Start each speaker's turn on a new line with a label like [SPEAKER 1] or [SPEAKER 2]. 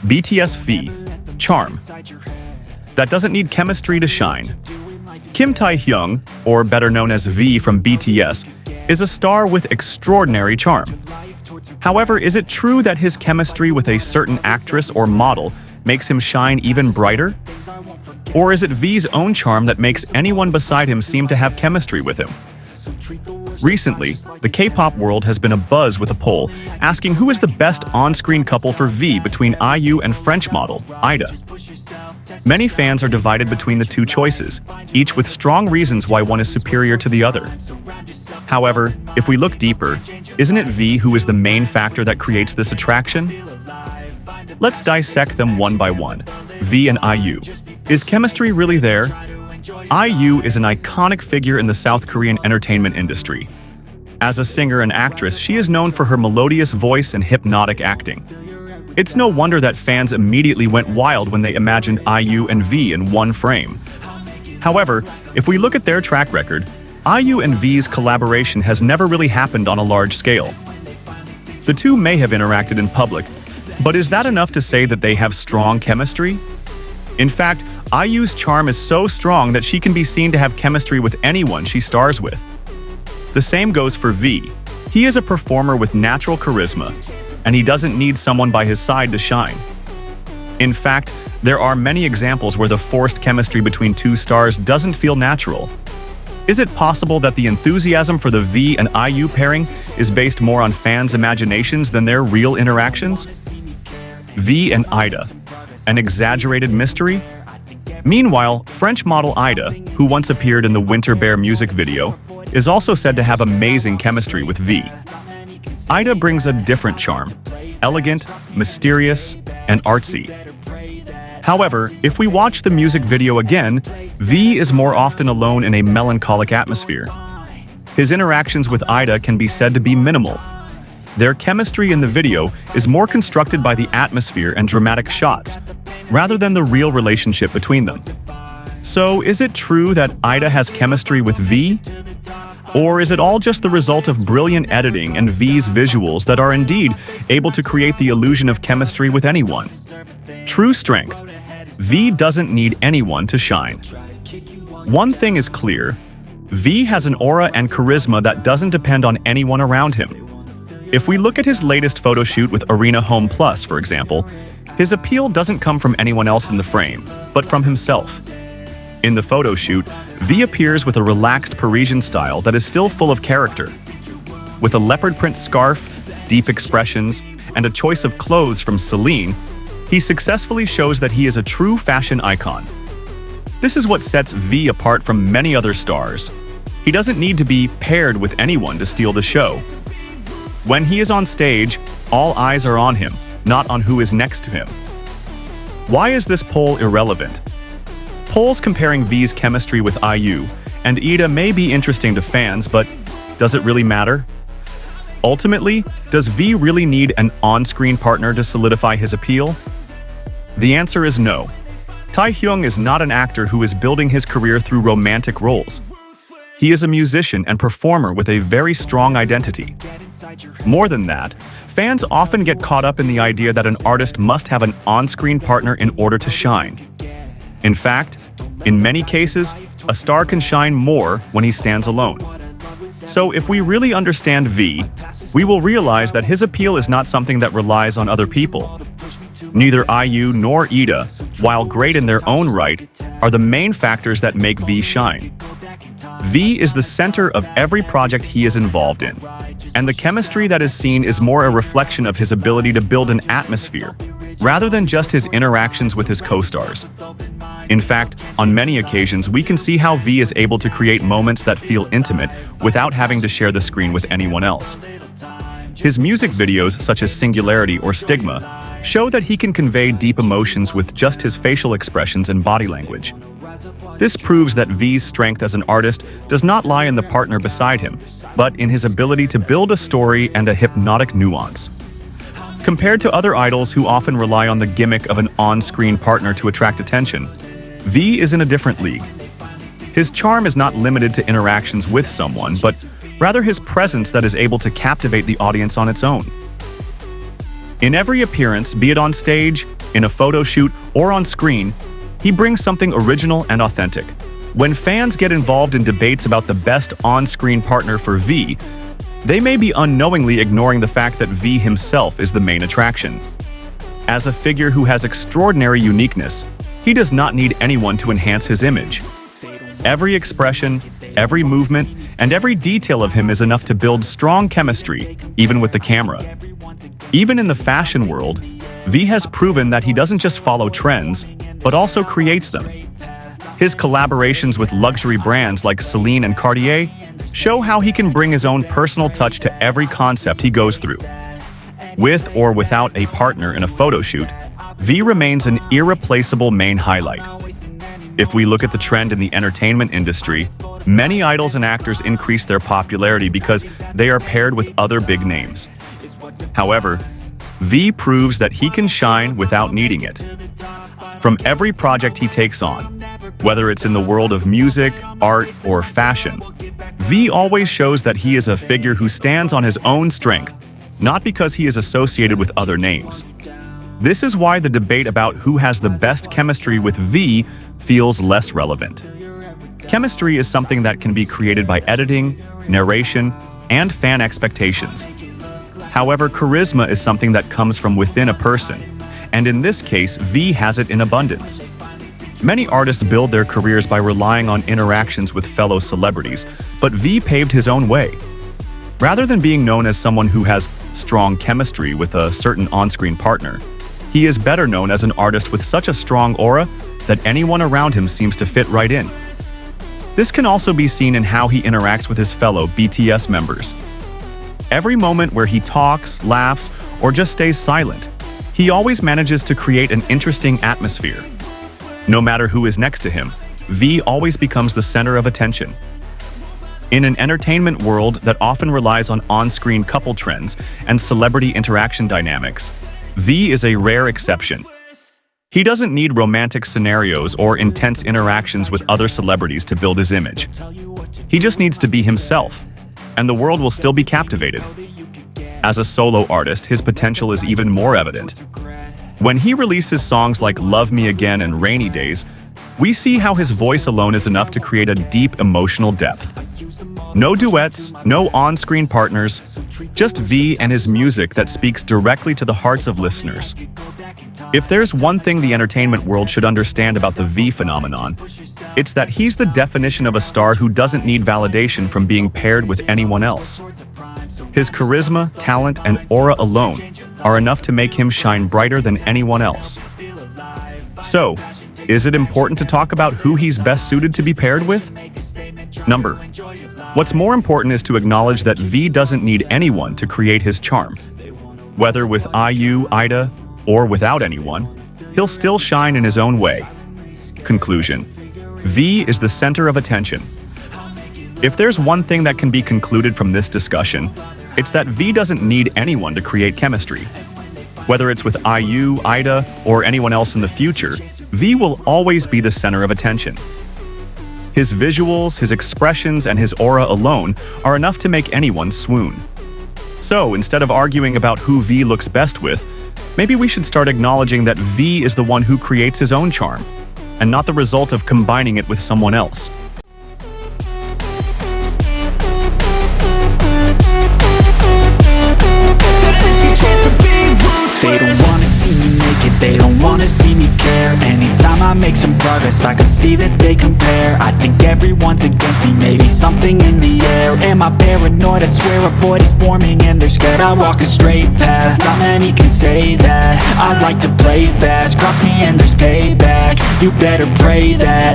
[SPEAKER 1] BTS V, charm. That doesn't need chemistry to shine. Kimtaehyung, or better known as V from BTS, is a star with extraordinary charm. However, is it true that his chemistry with a certain actress or model makes him shine even brighter? Or is it V's own charm that makes anyone beside him seem to have chemistry with him? Recently, the K-pop world has been abuzz with a poll asking who is the best on-screen couple for V between IU and French model, Ida. Many fans are divided between the two choices, each with strong reasons why one is superior to the other. However, if we look deeper, isn't it V who is the main factor that creates this attraction? Let's dissect them one by one. V and IU. Is chemistry really there? IU is an iconic figure in the South Korean entertainment industry. As a singer and actress, she is known for her melodious voice and hypnotic acting. It's no wonder that fans immediately went wild when they imagined IU and V in one frame. However, if we look at their track record, IU and V's collaboration has never really happened on a large scale. The two may have interacted in public, but is that enough to say that they have strong chemistry? In fact, IU's charm is so strong that she can be seen to have chemistry with anyone she stars with. The same goes for V. He is a performer with natural charisma, and he doesn't need someone by his side to shine. In fact, there are many examples where the forced chemistry between two stars doesn't feel natural. Is it possible that the enthusiasm for the V and IU pairing is based more on fans' imaginations than their real interactions? V and Ida. An exaggerated mystery? Meanwhile, French model Ida, who once appeared in the Winter Bear music video, is also said to have amazing chemistry with V. Ida brings a different charm, elegant, mysterious, and artsy. However, if we watch the music video again, V is more often alone in a melancholic atmosphere. His interactions with Ida can be said to be minimal. Their chemistry in the video is more constructed by the atmosphere and dramatic shots, rather than the real relationship between them. So, is it true that Ida has chemistry with V? Or is it all just the result of brilliant editing and V's visuals that are indeed able to create the illusion of chemistry with anyone? True strength. V doesn't need anyone to shine. One thing is clear. V has an aura and charisma that doesn't depend on anyone around him. If we look at his latest photo shoot with Arena Home Plus, for example, his appeal doesn't come from anyone else in the frame, but from himself. In the photo shoot, V appears with a relaxed Parisian style that is still full of character. With a leopard print scarf, deep expressions, and a choice of clothes from Celine, he successfully shows that he is a true fashion icon. This is what sets V apart from many other stars. He doesn't need to be paired with anyone to steal the show. When he is on stage, all eyes are on him, not on who is next to him. Why is this poll irrelevant? Polls comparing V's chemistry with IU and Ida may be interesting to fans, but does it really matter? Ultimately, does V really need an on-screen partner to solidify his appeal? The answer is no. Taehyung is not an actor who is building his career through romantic roles. He is a musician and performer with a very strong identity. More than that, fans often get caught up in the idea that an artist must have an on-screen partner in order to shine. In fact, in many cases, a star can shine more when he stands alone. So if we really understand V, we will realize that his appeal is not something that relies on other people. Neither IU nor Ida, while great in their own right, are the main factors that make V shine. V is the center of every project he is involved in, and the chemistry that is seen is more a reflection of his ability to build an atmosphere, rather than just his interactions with his co-stars. In fact, on many occasions, we can see how V is able to create moments that feel intimate without having to share the screen with anyone else. His music videos, such as Singularity or Stigma, show that he can convey deep emotions with just his facial expressions and body language. This proves that V's strength as an artist does not lie in the partner beside him, but in his ability to build a story and a hypnotic nuance. Compared to other idols who often rely on the gimmick of an on-screen partner to attract attention, V is in a different league. His charm is not limited to interactions with someone, but rather his presence that is able to captivate the audience on its own. In every appearance, be it on stage, in a photo shoot, or on screen, he brings something original and authentic. When fans get involved in debates about the best on-screen partner for V, they may be unknowingly ignoring the fact that V himself is the main attraction. As a figure who has extraordinary uniqueness, he does not need anyone to enhance his image. Every expression, every movement, and every detail of him is enough to build strong chemistry, even with the camera. Even in the fashion world, V has proven that he doesn't just follow trends, but also creates them. His collaborations with luxury brands like Celine and Cartier show how he can bring his own personal touch to every concept he goes through. With or without a partner in a photo shoot, V remains an irreplaceable main highlight. If we look at the trend in the entertainment industry, many idols and actors increase their popularity because they are paired with other big names. However, V proves that he can shine without needing it. From every project he takes on, whether it's in the world of music, art, or fashion, V always shows that he is a figure who stands on his own strength, not because he is associated with other names. This is why the debate about who has the best chemistry with V feels less relevant. Chemistry is something that can be created by editing, narration, and fan expectations. However, charisma is something that comes from within a person, and in this case, V has it in abundance. Many artists build their careers by relying on interactions with fellow celebrities, but V paved his own way. Rather than being known as someone who has strong chemistry with a certain on-screen partner, he is better known as an artist with such a strong aura that anyone around him seems to fit right in. This can also be seen in how he interacts with his fellow BTS members. Every moment where he talks, laughs, or just stays silent, he always manages to create an interesting atmosphere. No matter who is next to him, V always becomes the center of attention. In an entertainment world that often relies on on-screen couple trends and celebrity interaction dynamics, V is a rare exception. He doesn't need romantic scenarios or intense interactions with other celebrities to build his image. He just needs to be himself, and the world will still be captivated. As a solo artist, his potential is even more evident. When he releases songs like Love Me Again and Rainy Days, we see how his voice alone is enough to create a deep emotional depth. No duets, no on-screen partners, just V and his music that speaks directly to the hearts of listeners. If there's one thing the entertainment world should understand about the V phenomenon, it's that he's the definition of a star who doesn't need validation from being paired with anyone else. His charisma, talent, and aura alone are enough to make him shine brighter than anyone else. So, is it important to talk about who he's best suited to be paired with? Number. What's more important is to acknowledge that V doesn't need anyone to create his charm. Whether with IU, Ida, or without anyone, he'll still shine in his own way. Conclusion. V is the center of attention. If there's one thing that can be concluded from this discussion, it's that V doesn't need anyone to create chemistry. Whether it's with IU, Ida, or anyone else in the future, V will always be the center of attention. His visuals, his expressions, and his aura alone are enough to make anyone swoon. So, instead of arguing about who V looks best with, maybe we should start acknowledging that V is the one who creates his own charm, and not the result of combining it with someone else.
[SPEAKER 2] They don't wanna see me naked, they don't wanna see me care. Anytime I make some progress, I can see that they compare. I think everyone's against me, maybe something in the air. Am I paranoid? I swear a void is forming and they're scared. I walk a straight path, not many can say that. I like to play fast, cross me and there's payback. You better pray that